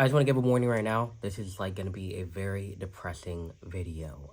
I just want to give a warning right now. This is like going to be a very depressing video.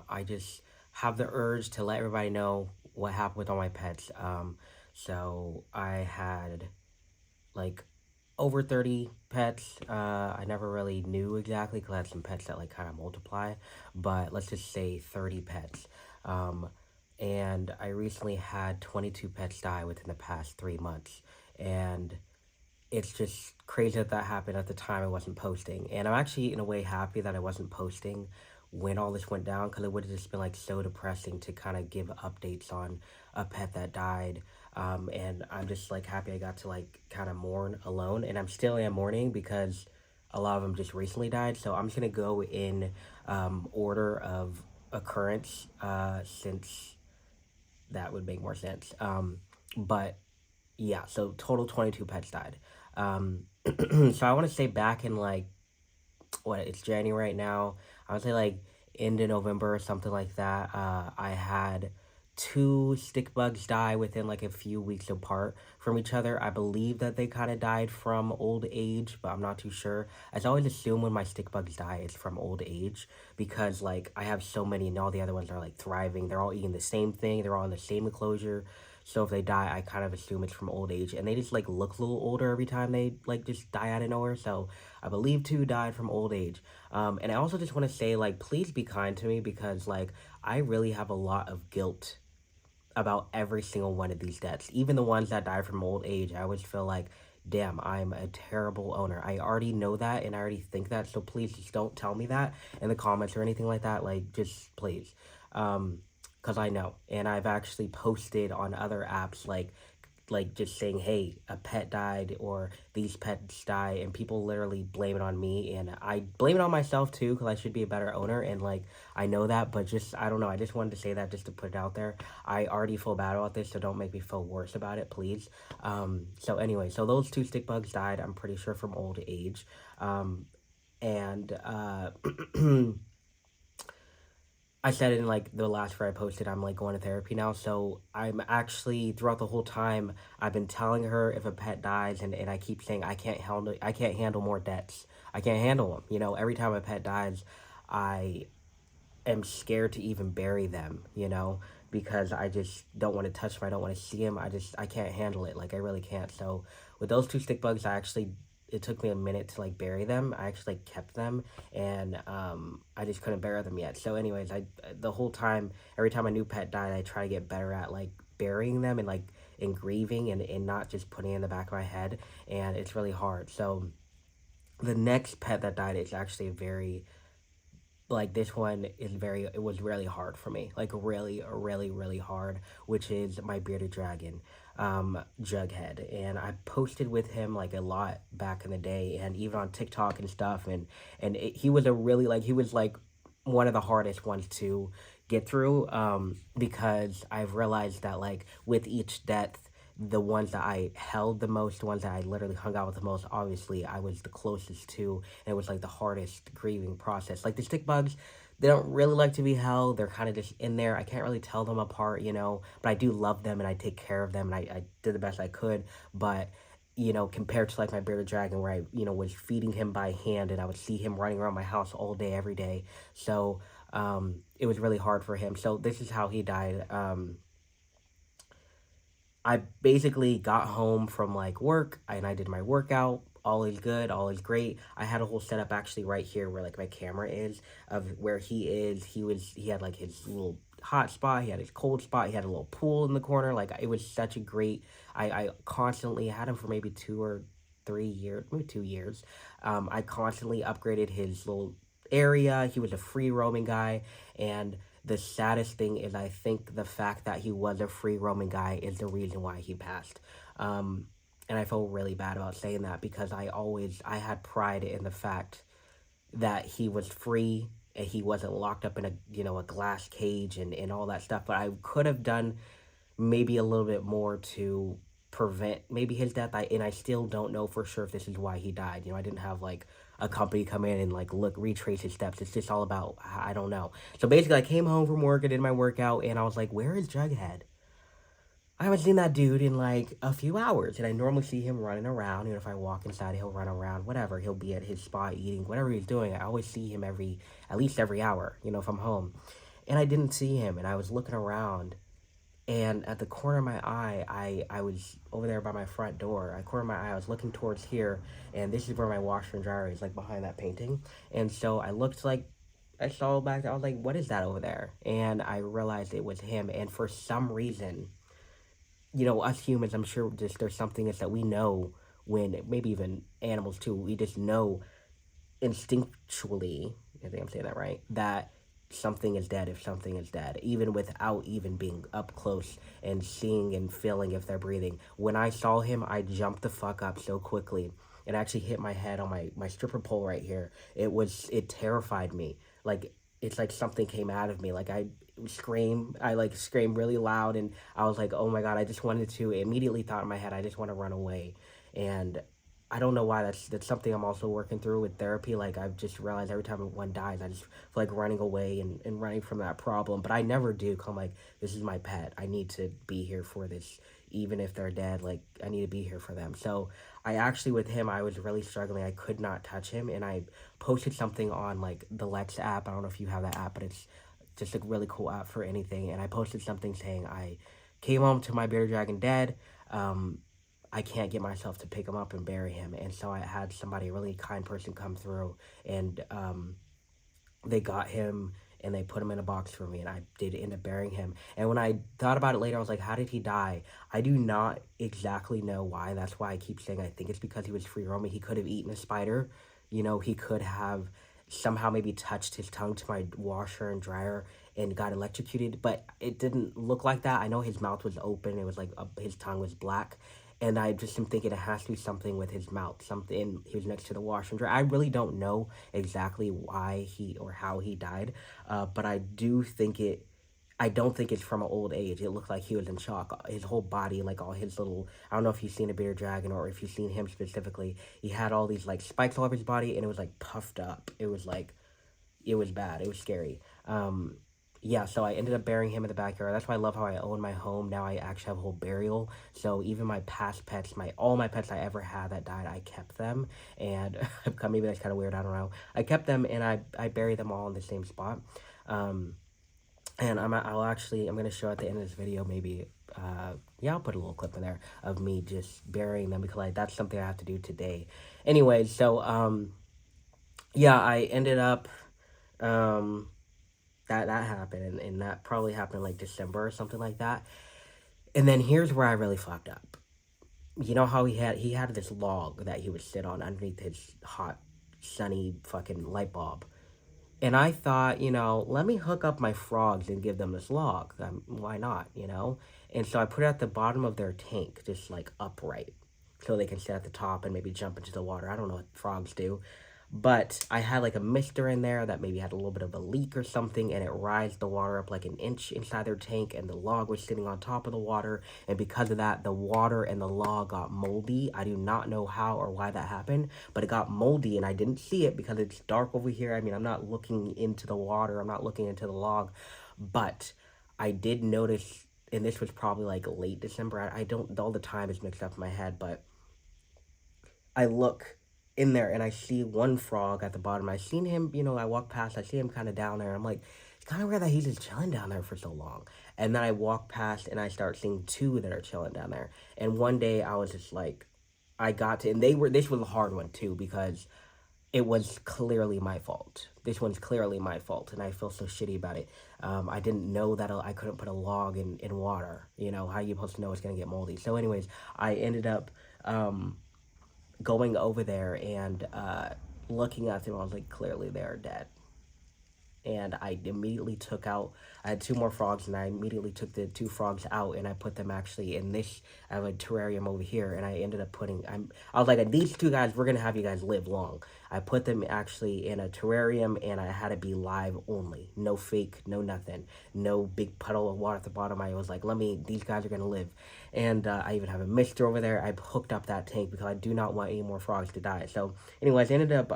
I just have the urge to let everybody know what happened with all my pets. So I had like over 30 pets. I never really knew exactly because I had some pets that like kind of multiply, but let's just say 30 pets. Um, and I recently had 22 pets die within the past 3 months. And it's just crazy that that happened at the time I wasn't posting. And I'm actually, in a way, happy that I wasn't posting when all this went down because it would have just been like so depressing to kind of give updates on a pet that died. And I'm just like happy I got to like kind of mourn alone. And I'm still am mourning because a lot of them just recently died. So I'm just going to go in order of occurrence since that would make more sense. But yeah, so total 22 pets died. So I want to say back in like, what, it's January right now. I would say like end of November or something like that. I had two stick bugs die within like a few weeks apart from each other. I believe that they kind of died from old age, but I'm not too sure. I always assume when my stick bugs die, it's from old age because like I have so many and all the other ones are like thriving. They're all eating the same thing. They're all in the same enclosure. So if they die, I kind of assume it's from old age, and they just like look a little older every time they like just die out of nowhere. So I believe two died from old age. And I also just want to say like, please be kind to me because like I really have a lot of guilt about every single one of these deaths, even the ones that die from old age. I always feel like, damn, I'm a terrible owner. I already know that and I already think that. So please just don't tell me that in the comments or anything like that. Like, just please. Because I know. And I've actually posted on other apps like just saying, hey, a pet died or these pets die, and people literally blame it on me, and I blame it on myself too because I should be a better owner, and like I know that, but just I don't know. I just wanted to say that just to put it out there. I already feel bad about this, so don't make me feel worse about it, please. So anyway, so those two stick bugs died. I'm pretty sure from old age, and I said in like the last where I posted, I'm like going to therapy now. So I'm actually throughout the whole time I've been telling her if a pet dies, and I keep saying I can't handle more debts. I can't handle them. You know, every time a pet dies, I am scared to even bury them. You know, because I just don't want to touch them. I don't want to see them. I can't handle it. Like I really can't. So with those two stick bugs, I actually it took me a minute to like bury them. I actually like, kept them, and I just couldn't bury them yet. So, anyways, I the whole time, every time a new pet died, I try to get better at like burying them and like and grieving and not just putting it in the back of my head, and it's really hard. So the next pet that died is actually a very like this one is very it was really hard for me, like really hard, which is my bearded dragon, Jughead. And I posted with him like a lot back in the day and even on TikTok and stuff, he was a really like he was like one of the hardest ones to get through, because I've realized that like with each death, the ones that I held the most, the ones that I literally hung out with the most, obviously I was the closest to, and it was like the hardest grieving process. Like the stick bugs, they don't really like to be held. They're kind of just in there. I can't really tell them apart, you know, but I do love them and I take care of them and I did the best I could. But you know, compared to like my bearded dragon where I, you know, was feeding him by hand and I would see him running around my house all day, every day. So it was really hard for him. So this is how he died. I basically got home from like work and I did my workout. All is good, all is great. I had a whole setup actually right here where like my camera is of where he is. He had like his little hot spot, he had his cold spot, he had a little pool in the corner. Like it was such a great I constantly had him for maybe 2 or 3 years, maybe 2 years. I constantly upgraded his little area. He was a free roaming guy, and the saddest thing is I think the fact that he was a free roaming guy is the reason why he passed. And I feel really bad about saying that because I had pride in the fact that he was free and he wasn't locked up in a, you know, a glass cage and all that stuff. But I could have done maybe a little bit more to prevent maybe his death. I still don't know for sure if this is why he died. You know, I didn't have like a company come in and like look retrace his steps. It's just all about I don't know. So basically, I came home from work, I did my workout, and I was like, "Where is Jughead?" I haven't seen that dude in like a few hours, and I normally see him running around. You know, if I walk inside, he'll run around, whatever. He'll be at his spot eating, whatever he's doing. I always see him at least every hour, you know, if I'm home. And I didn't see him, and I was looking around, and at the corner of my eye, I was over there by my front door. At the corner of my eye, I was looking towards here, and this is where my washer and dryer is, like behind that painting. And so I looked like I saw back there. I was like, "What is that over there?" And I realized it was him. And for some reason, you know, us humans, I'm sure just there's something that we know when maybe even animals too. We just know instinctually, I think I'm saying that right, that something is dead if something is dead, even without even being up close and seeing and feeling if they're breathing. When I saw him, I jumped the fuck up so quickly. It actually hit my head on my stripper pole right here. It terrified me. Like, it's like something came out of me. Like, I like screamed really loud, and I was like, oh my God, I just wanted to, immediately thought in my head, I just want to run away. And I don't know why. That's something I'm also working through with therapy. Like, I've just realized every time one dies, I just feel like running away and running from that problem. But I never do. 'Cause I'm like, this is my pet. I need to be here for this. Even if they're dead, like, I need to be here for them. So I actually, with him, I was really struggling. I could not touch him. And I posted something on like the Lex app. I don't know if you have that app, but it's just a really cool app for anything. And I posted something saying I came home to my bearded dragon dead. Um, I can't get myself to pick him up and bury him. And so I had somebody, a really kind person, come through, and they got him and they put him in a box for me, and I did end up burying him. And when I thought about it later, I was like, how did he die? I do not exactly know why. That's why I keep saying I think it's because he was free roaming. He could have eaten a spider. You know, he could have somehow maybe touched his tongue to my washer and dryer and got electrocuted, but it didn't look like that. I know his mouth was open. It was like his tongue was black. And I just am thinking it has to be something with his mouth. Something, he was next to the washer and dryer. I really don't know exactly why he or how he died, but I don't think it's from an old age. It looked like he was in shock. His whole body, like all his little, I don't know if you've seen a bearded dragon or if you've seen him specifically. He had all these like spikes all over his body, and it was like puffed up. It was like, it was bad. It was scary. Yeah, so I ended up burying him in the backyard. That's why I love how I own my home. Now I actually have a whole burial. So even my past pets, all my pets I ever had that died, I kept them. And maybe that's kind of weird, I don't know. I kept them, and I buried them all in the same spot. And I'm going to show at the end of this video, maybe, yeah, I'll put a little clip in there of me just burying them, because that's something I have to do today. Anyways, so, yeah, I ended up, that happened, and that probably happened like December or something like that. And then here's where I really fucked up. You know how he had this log that he would sit on underneath his hot, sunny fucking light bulb. And I thought, you know, let me hook up my frogs and give them this log. Why not, you know? And so I put it at the bottom of their tank, just like upright, so they can sit at the top and maybe jump into the water. I don't know what frogs do. But I had like a mister in there that maybe had a little bit of a leak or something, and it rised the water up like an inch inside their tank, and the log was sitting on top of the water. And because of that, the water and the log got moldy. I do not know how or why that happened, but it got moldy, and I didn't see it because it's dark over here. I mean, I'm not looking into the water, I'm not looking into the log, but I did notice, and this was probably like late December. I don't, all the time is mixed up in my head, but I look in there and I see one frog at the bottom. I seen him, you know, I walk past, I see him kind of down there. I'm like, it's kind of weird that he's just chilling down there for so long. And then I walk past and I start seeing two that are chilling down there. And one day I was just like, and this was a hard one too, because it was clearly my fault. This one's clearly my fault, and I feel so shitty about it. I didn't know that I couldn't put a log in water. You know, how are you supposed to know it's going to get moldy? So anyways, I ended up, going over there and looking at them. I was like, clearly they are dead. And I immediately I had two more frogs, and I immediately took the two frogs out, and I put them actually in this, I have a terrarium over here, and I ended up I was like, these two guys, we're going to have you guys live long. I put them actually in a terrarium, and I had it be live only. No fake, no nothing. No big puddle of water at the bottom. I was like, these guys are going to live. And I even have a mister over there. I hooked up that tank because I do not want any more frogs to die. So anyways, I ended up,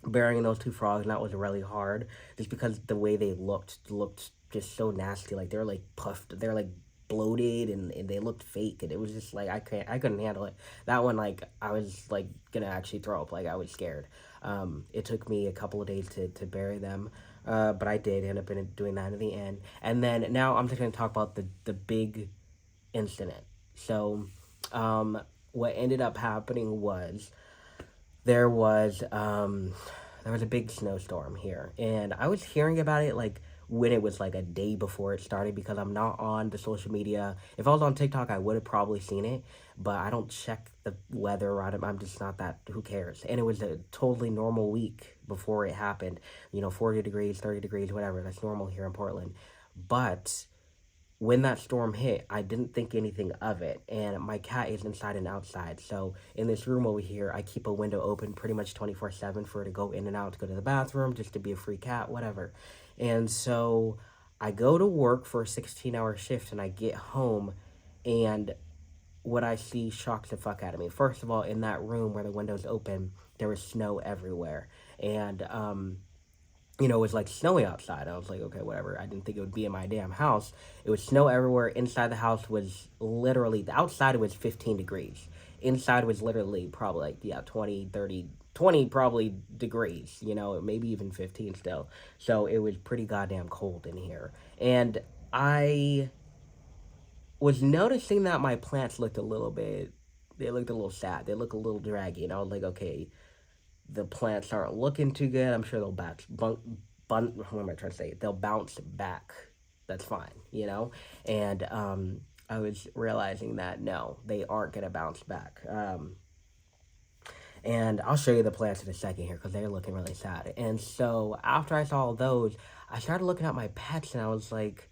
burying those two frogs, and that was really hard, just because the way they looked just so nasty. Like, they're like puffed, they're like bloated and they looked fake, and it was just like I couldn't handle it. That one, like, I was like gonna actually throw up. Like, I was scared. It took me a couple of days to bury them, but I did end up doing that in the end. And then now I'm just gonna talk about the big incident. So, what ended up happening was there was um, there was a big snowstorm here, and I was hearing about it like when it was like a day before it started, because I'm not on the social media. If I was on TikTok, I would have probably seen it, but I don't check the weather around it. I'm just not that. Who cares? And it was a totally normal week before it happened. 40 degrees, 30 degrees, whatever. That's normal here in Portland, but when that storm hit, I didn't think anything of it. And my cat is inside and outside. So in this room over here, I keep a window open pretty much 24/7 for her to go in and out, to go to the bathroom, just to be a free cat, whatever. And so I go to work for a 16-hour shift, and I get home, and what I see shocks the fuck out of me. First of all, in that room where the window's open, there was snow everywhere. And it was like snowy outside. I was like, okay, whatever. I didn't think it would be in my damn house. It was snow everywhere. Inside the house was literally, the outside it was 15 degrees. Inside was literally probably like, yeah, 20, 30, 20 probably degrees, maybe even 15 still. So it was pretty goddamn cold in here. And I was noticing that my plants looked they looked a little sad. They looked a little draggy. And I was like, okay, the plants aren't looking too good. I'm sure they'll what am I trying to say? They'll bounce back. That's fine. And I was realizing that no, they aren't gonna bounce back. And I'll show you the plants in a second here, because they're looking really sad. And so after I saw all those, I started looking at my pets, and I was like,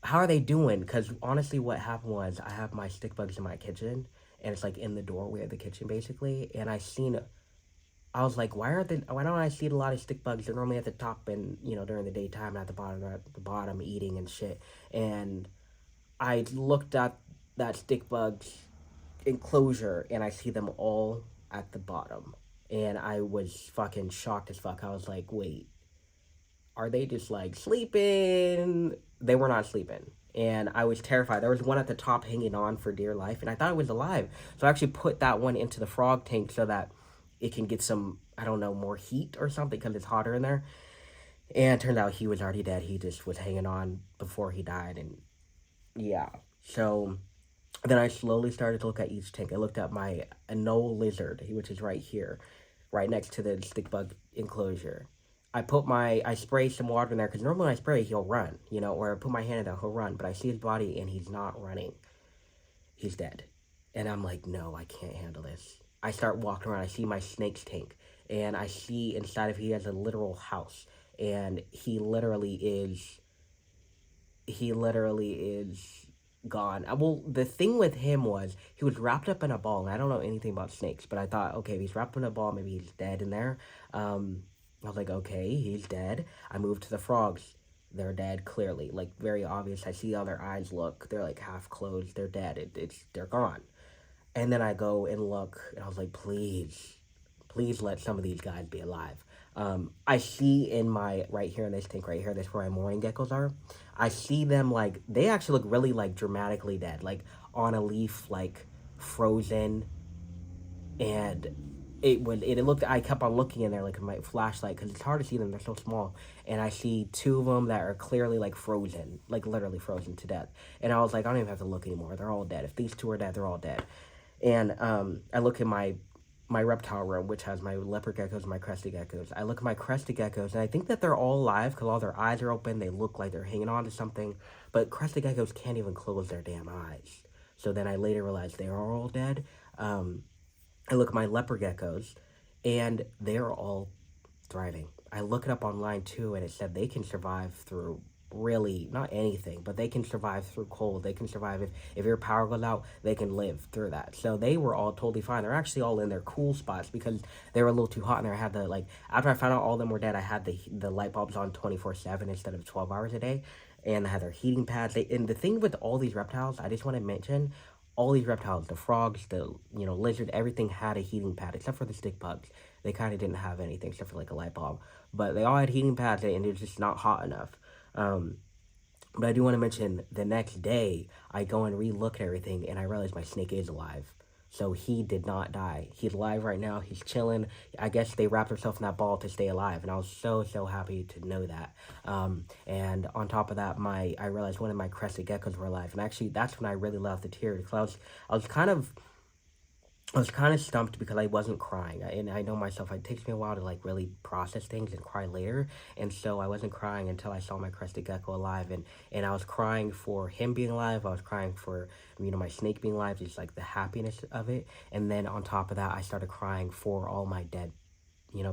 how are they doing? Because honestly, what happened was I have my stick bugs in my kitchen, and it's like in the doorway of the kitchen basically, and I was like, why don't I see a lot of stick bugs? They're normally at the top and, during the daytime, and at the bottom eating and shit. And I looked at that stick bug's enclosure, and I see them all at the bottom. And I was fucking shocked as fuck. I was like, wait, are they just like sleeping? They were not sleeping. And I was terrified. There was one at the top hanging on for dear life, and I thought it was alive. So I actually put that one into the frog tank so that it can get some, I don't know, more heat or something, because it's hotter in there. And it turned out he was already dead. He just was hanging on before he died. And yeah. So then I slowly started to look at each tank. I looked at my anole lizard, which is right here, right next to the stick bug enclosure. I spray some water in there, because normally when I spray, he'll run, or I put my hand in there, he'll run. But I see his body, and he's not running. He's dead. And I'm like, no, I can't handle this. I start walking around. I see my snake's tank, and I see inside of he has a literal house, and he literally is gone. Well, the thing with him was he was wrapped up in a ball, and I don't know anything about snakes, but I thought, okay, if he's wrapped in a ball, maybe he's dead in there. I was like, okay, he's dead. I moved to the frogs. They're dead, clearly, like very obvious. I see how their eyes look. They're like half closed. They're dead. They're gone. And then I go and look, and I was like, please let some of these guys be alive. I see right here in this tank right here, that's where my mourning geckos are. I see them, like, they actually look really, like, dramatically dead. Like, on a leaf, like, frozen. And I kept on looking in there, like, with my flashlight, because it's hard to see them, they're so small. And I see two of them that are clearly, like, frozen. Like, literally frozen to death. And I was like, I don't even have to look anymore. They're all dead. If these two are dead, they're all dead. And I look at my reptile room, which has my leopard geckos and my crested geckos. I look at my crested geckos, and I think that they're all alive, because all their eyes are open. They look like they're hanging on to something. But crested geckos can't even close their damn eyes. So then I later realized they are all dead. I look at my leopard geckos, and they're all thriving. I look it up online, too, and it said they can survive through really not anything, but they can survive through cold. They can survive if your power goes out, they can live through that. So they were all totally fine. They're actually all in their cool spots, because they were a little too hot in there. I had after I found out all of them were dead, I had the light bulbs on 24/7 instead of 12 hours a day, and I had their heating pads. And the thing with all these reptiles, I just want to mention, all these reptiles, the frogs, the lizard, everything had a heating pad except for the stick bugs. They kind of didn't have anything except for like a light bulb, but they all had heating pads, and it was just not hot enough. But I do want to mention the next day, I go and re-look at everything, and I realize my snake is alive. So he did not die. He's alive right now. He's chilling. I guess they wrapped themselves in that ball to stay alive, and I was so happy to know that. And on top of that, I realized one of my crested geckos were alive, and actually that's when I really let out the tears, because I was kind of stumped because I wasn't crying. And I know myself, it takes me a while to like really process things and cry later. And so I wasn't crying until I saw my crested gecko alive. And I was crying for him being alive. I was crying for, my snake being alive, just like the happiness of it. And then on top of that, I started crying for all my dead,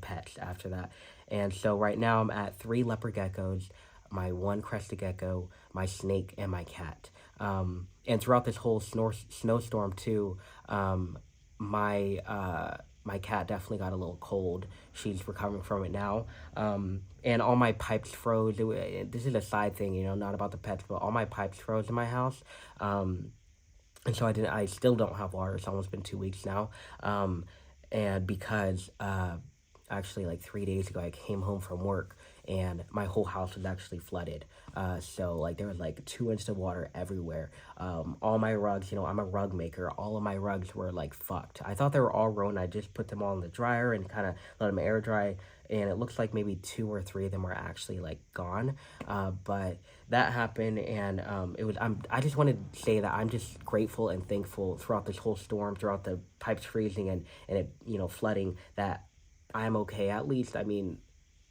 pets after that. And so right now I'm at 3 leopard geckos, my 1 crested gecko, my snake, and my cat. And throughout this whole snowstorm too, my cat definitely got a little cold. She's recovering from it now. And all my pipes froze. This is a side thing, not about the pets, but all my pipes froze in my house. And so I still don't have water. It's almost been 2 weeks now. And because actually like 3 days ago I came home from work and my whole house was actually flooded. So like there was like 2 inches of water everywhere. All my rugs, I'm a rug maker. All of my rugs were like fucked. I thought they were all ruined. I just put them all in the dryer and kind of let them air dry. And it looks like maybe 2 or 3 of them are actually like gone. But that happened, and I just wanted to say that I'm just grateful and thankful throughout this whole storm, throughout the pipes freezing and it flooding, that I'm okay. At least,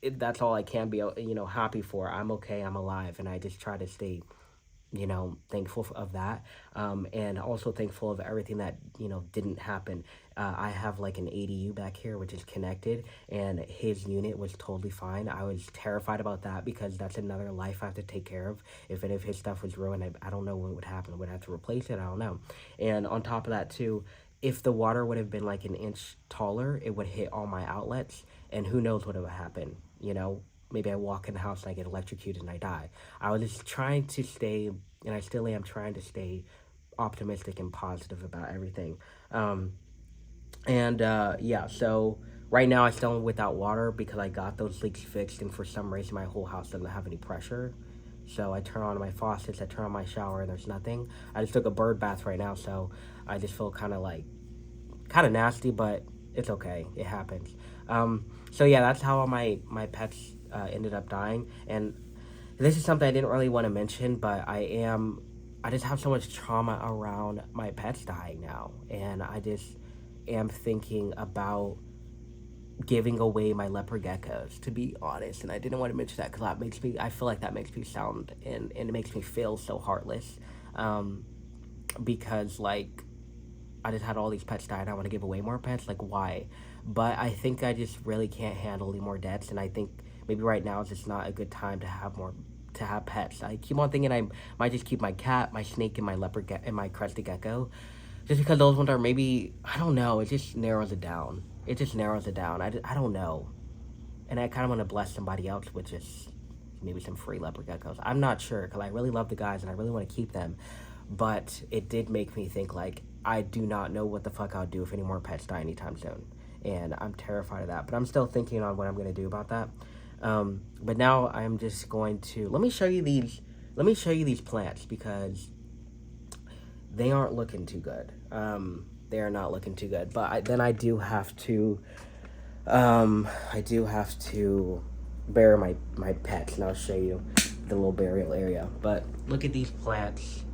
that's all I can be, happy for. I'm okay. I'm alive, and I just try to stay, thankful of that. And also thankful of everything that, didn't happen. I have like an ADU back here, which is connected, and his unit was totally fine. I was terrified about that because that's another life I have to take care of. If any of his stuff was ruined, I don't know what would happen. Would I have to replace it? I don't know. And on top of that too, if the water would have been like an inch taller, it would hit all my outlets, and who knows what would happen, Maybe I walk in the house and I get electrocuted and I die. I was just trying to stay, and I still am trying to stay optimistic and positive about everything. Yeah, so right now I still am without water because I got those leaks fixed, and for some reason my whole house doesn't have any pressure. So I turn on my faucets, I turn on my shower, and there's nothing. I just took a bird bath right now, so I just feel kind of nasty, but it's okay. It happens. So yeah, that's how all my pets ended up dying. And this is something I didn't really want to mention, but I just have so much trauma around my pets dying now, and I just am thinking about giving away my leopard geckos, to be honest. And I didn't want to mention that because I feel like that makes me sound, and it makes me feel so heartless. Because like I just had all these pets die and I want to give away more pets. Like, why? But I think I just really can't handle any more deaths, and I think maybe right now is just not a good time to have pets. I keep on thinking I might just keep my cat, my snake, and my and my crested gecko, just because those ones are, maybe, I don't know. It just narrows it down. I don't know, and I kind of want to bless somebody else with just maybe some free leopard geckos. I'm not sure because I really love the guys and I really want to keep them, but it did make me think like I do not know what the fuck I'll do if any more pets die anytime soon, and I'm terrified of that. But I'm still thinking on what I'm gonna do about that. But now I'm just going to let me show you these. Let me show you these plants because they aren't looking too good. They are not looking too good. But then I do have to. I do have to bury my pets, and I'll show you the little burial area. But look at these plants.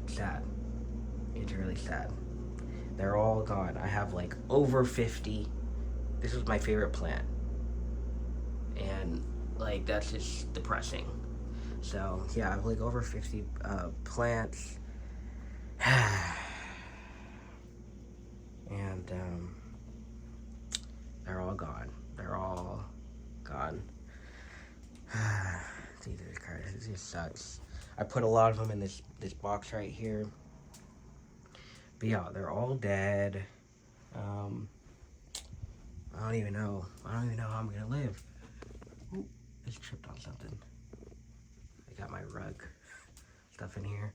Sad. It's really sad. They're all gone. I have like over 50. This was my favorite plant, and like that's just depressing. So yeah, I have like over 50 plants. And they're all gone. They're all gone. Jesus Christ, it just sucks. I put a lot of them in this box right here. But yeah, they're all dead. I don't even know how I'm gonna live. Ooh, I just tripped on something. I got my rug stuff in here.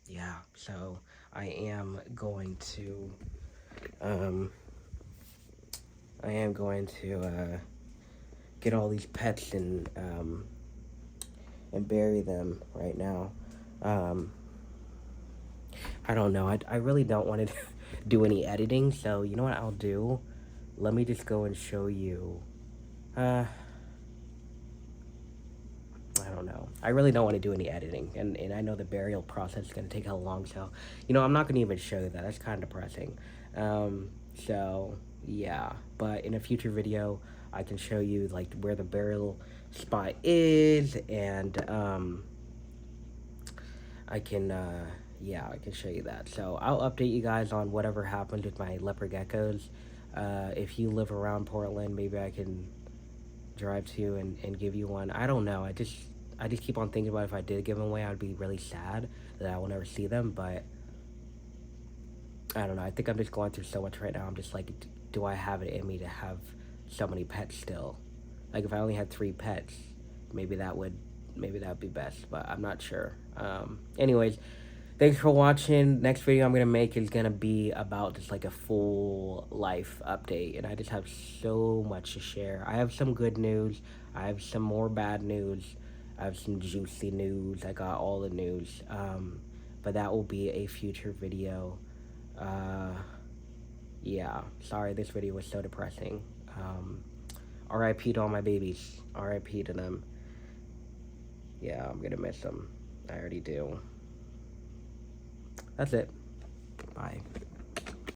Yeah, so I am going to get all these pets and bury them right now. I don't know. I really don't want to do any editing, so you know what I'll do? Let me just go and show you. I don't know. I really don't want to do any editing, and I know the burial process is going to take how long, so, you know, I'm not going to even show you that. That's kind of depressing. So, yeah. But in a future video, I can show you, like, where the burial spot is, and, yeah, I can show you that. So I'll update you guys on whatever happened with my leopard geckos. If you live around Portland, maybe I can drive to and give you one. I don't know. I just keep on thinking about if I did give them away, I'd be really sad that I will never see them. But I don't know. I think I'm just going through so much right now. I'm just like, do I have it in me to have so many pets still? Like, if I only had 3 pets, maybe that would be best, but I'm not sure. Anyways, thanks for watching. Next video I'm gonna make is gonna be about just like a full life update, and I just have so much to share. I have some good news, I have some more bad news, I have some juicy news. I got all the news, but that will be a future video. Yeah, sorry this video was so depressing. RIP to all my babies. RIP to them. Yeah, I'm gonna miss them. I already do. That's it. Bye.